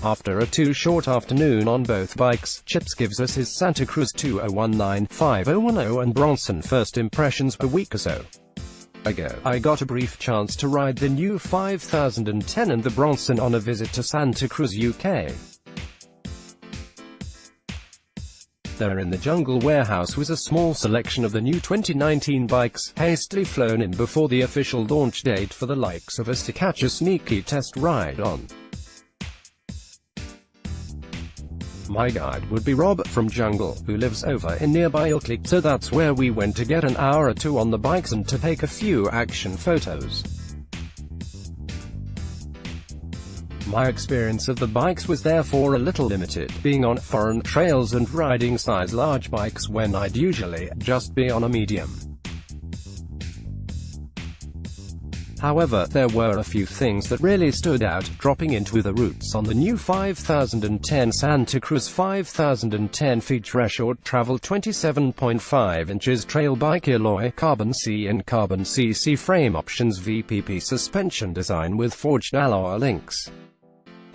After a too-short afternoon on both bikes, Chips gives us his Santa Cruz 2019-5010 and Bronson first impressions a week or so ago. I got a brief chance to ride the new 5010 and the Bronson on a visit to Santa Cruz, UK. There in the Jungle Warehouse was a small selection of the new 2019 bikes, hastily flown in before the official launch date for the likes of us to catch a sneaky test ride on. My guide would be Rob, from Jungle, who lives over in nearby Ilkley, so that's where we went to get an hour or two on the bikes and to take a few action photos. My experience of the bikes was therefore a little limited, being on foreign trails and riding size large bikes when I'd usually just be on a medium. However, there were a few things that really stood out, dropping into the roots on the new 5010 Santa Cruz 5010 feature a short travel 27.5 inches trail bike, alloy carbon C and carbon CC frame options, VPP suspension design with forged alloy links.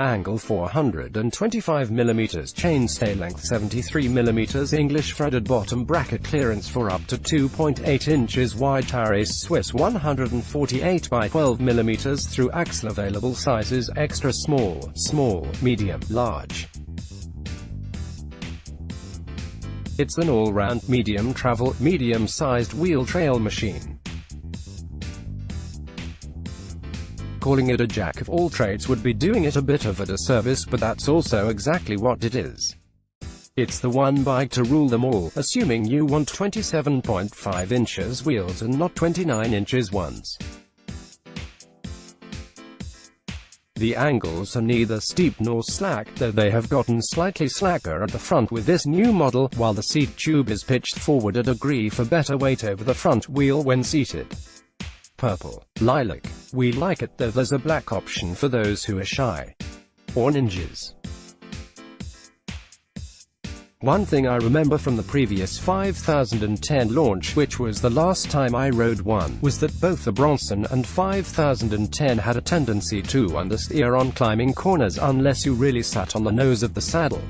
Angle 425mm, chainstay length 73mm, English threaded bottom bracket, clearance for up to 2.8 inches wide, tire Swiss 148 by 12mm through axle, available sizes extra small, small, medium, large. It's an all-round medium travel, medium-sized wheel trail machine. Calling it a jack of all trades would be doing it a bit of a disservice, but that's also exactly what it is. It's the one bike to rule them all, assuming you want 27.5 inches wheels and not 29 inches ones. The angles are neither steep nor slack, though they have gotten slightly slacker at the front with this new model, while the seat tube is pitched forward a degree for better weight over the front wheel when seated. Purple, lilac. We like it, though there's a black option for those who are shy. Or ninjas. One thing I remember from the previous 5010 launch, which was the last time I rode one, was that both the Bronson and 5010 had a tendency to understeer on climbing corners unless you really sat on the nose of the saddle.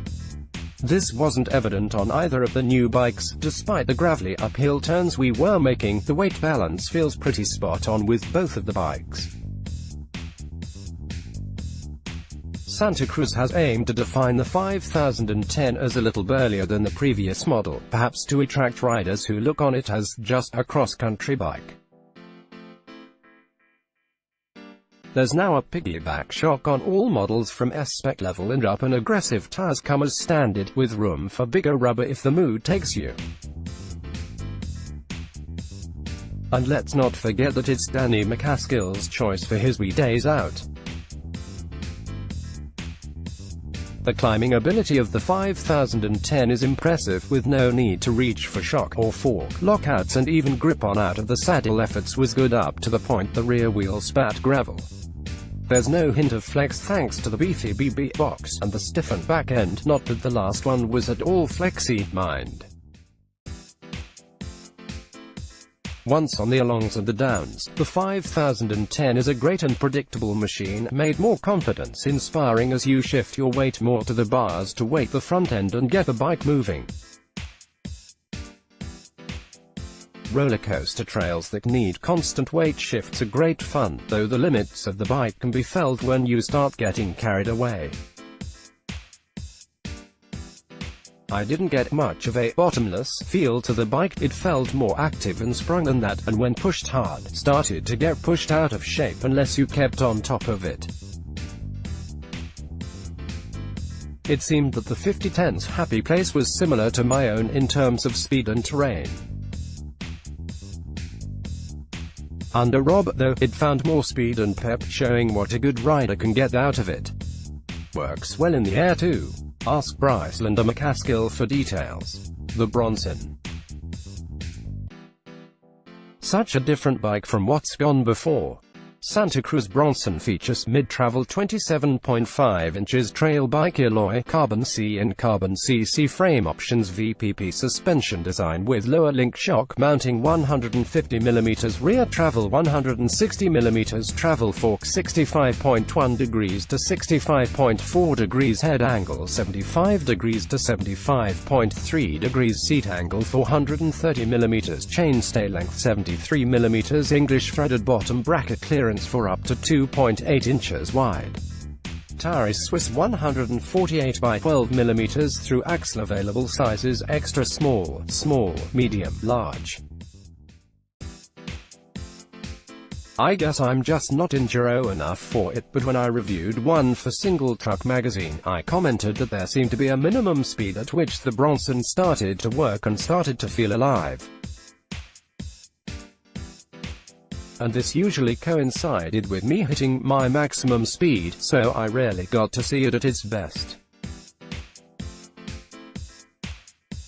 This wasn't evident on either of the new bikes. Despite the gravelly uphill turns we were making, the weight balance feels pretty spot on with both of the bikes. Santa Cruz has aimed to define the 5010 as a little burlier than the previous model, perhaps to attract riders who look on it as just a cross-country bike. There's now a piggyback shock on all models from S-Spec level and up, and aggressive tires come as standard, with room for bigger rubber if the mood takes you. And let's not forget that it's Danny McCaskill's choice for his wee days out. The climbing ability of the 5010 is impressive, with no need to reach for shock or fork, lockouts, and even grip-on out of the saddle efforts was good up to the point the rear wheel spat gravel. There's no hint of flex thanks to the beefy BB box and the stiffened back end, not that the last one was at all flexy, mind. Once on the alongs and the downs, the 5010 is a great and predictable machine, made more confidence-inspiring as you shift your weight more to the bars to weight the front end and get the bike moving. Roller coaster trails that need constant weight shifts are great fun, though the limits of the bike can be felt when you start getting carried away. I didn't get much of a bottomless feel to the bike. It felt more active and sprung than that, and when pushed hard, started to get pushed out of shape unless you kept on top of it. It seemed that the 5010's happy place was similar to my own in terms of speed and terrain. Under Rob, though, it found more speed and pep, showing what a good rider can get out of it. Works well in the air too. Ask Bryce Linda McCaskill for details. The Bronson. Such a different bike from what's gone before. Santa Cruz Bronson features mid-travel 27.5 inches trail bike alloy, carbon C and carbon CC frame options, VPP suspension design with lower link shock mounting, 150mm rear travel, 160mm travel fork, 65.1 degrees to 65.4 degrees head angle, 75 degrees to 75.3 degrees seat angle, 430mm chainstay length, 73mm English threaded bottom bracket, clearance for up to 2.8 inches wide. Tire is Swiss 148 by 12mm through axle, available sizes extra small, small, medium, large. I guess I'm just not enduro enough for it, but when I reviewed one for Single Truck magazine, I commented that there seemed to be a minimum speed at which the Bronson started to work and started to feel alive. And this usually coincided with me hitting my maximum speed, so I rarely got to see it at its best.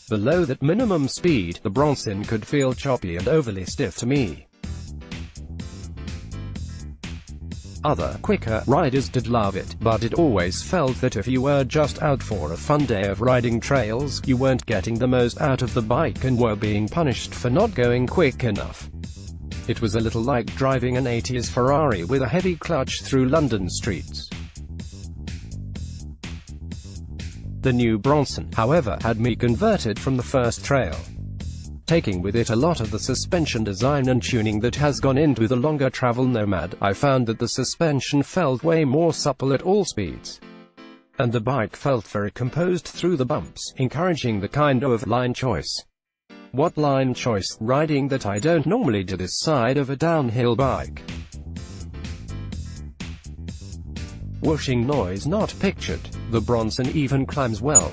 Below that minimum speed, the Bronson could feel choppy and overly stiff to me. Other, quicker, riders did love it, but it always felt that if you were just out for a fun day of riding trails, you weren't getting the most out of the bike and were being punished for not going quick enough. It was a little like driving an 80s Ferrari with a heavy clutch through London streets. The new Bronson, however, had me converted from the first trail. Taking with it a lot of the suspension design and tuning that has gone into the longer travel Nomad, I found that the suspension felt way more supple at all speeds. And the bike felt very composed through the bumps, encouraging the kind of line choice. What line choice? Riding that I don't normally do this side of a downhill bike. Whooshing noise not pictured. The Bronson even climbs well.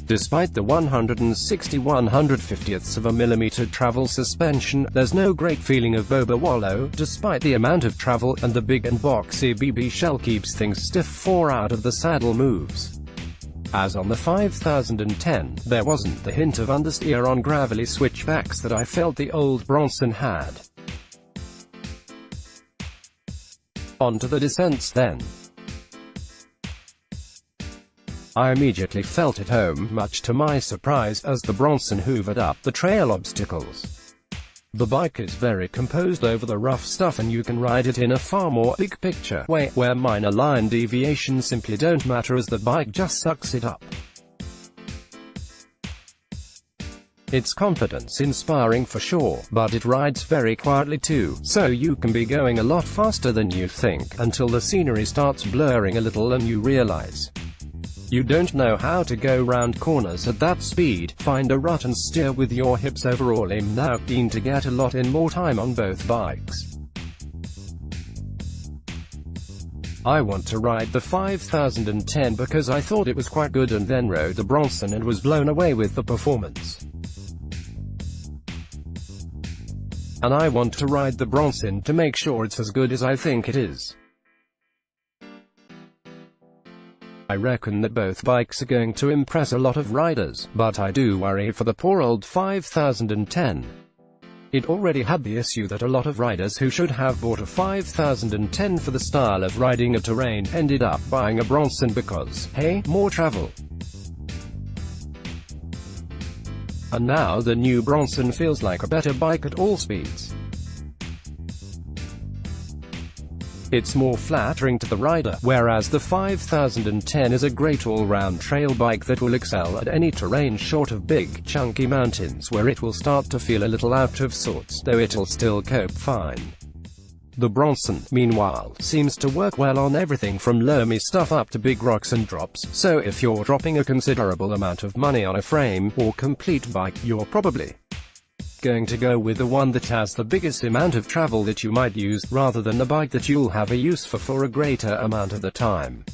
Despite the 160/150ths of a millimeter travel suspension, there's no great feeling of boba wallow, despite the amount of travel, and the big and boxy BB shell keeps things stiff 4 out of the saddle moves. As on the 5010, there wasn't the hint of understeer on gravelly switchbacks that I felt the old Bronson had. On to the descents then. I immediately felt at home, much to my surprise, as the Bronson hoovered up the trail obstacles. The bike is very composed over the rough stuff, and you can ride it in a far more big picture way, where minor line deviations simply don't matter as the bike just sucks it up. It's confidence-inspiring for sure, but it rides very quietly too, so you can be going a lot faster than you think, until the scenery starts blurring a little and you realize you don't know how to go round corners at that speed. Find a rut and steer with your hips. Overall, I'm now keen to get a lot in more time on both bikes. I want to ride the 5010 because I thought it was quite good, and then rode the Bronson and was blown away with the performance. And I want to ride the Bronson to make sure it's as good as I think it is. I reckon that both bikes are going to impress a lot of riders, but I do worry for the poor old 5010. It already had the issue that a lot of riders who should have bought a 5010 for the style of riding a terrain ended up buying a Bronson because, hey, more travel. And now the new Bronson feels like a better bike at all speeds. It's more flattering to the rider, whereas the 5010 is a great all-round trail bike that will excel at any terrain short of big, chunky mountains where it will start to feel a little out of sorts, though it'll still cope fine. The Bronson, meanwhile, seems to work well on everything from loamy stuff up to big rocks and drops, so if you're dropping a considerable amount of money on a frame or complete bike, you're probably going to go with the one that has the biggest amount of travel that you might use, rather than the bike that you'll have a use for a greater amount of the time.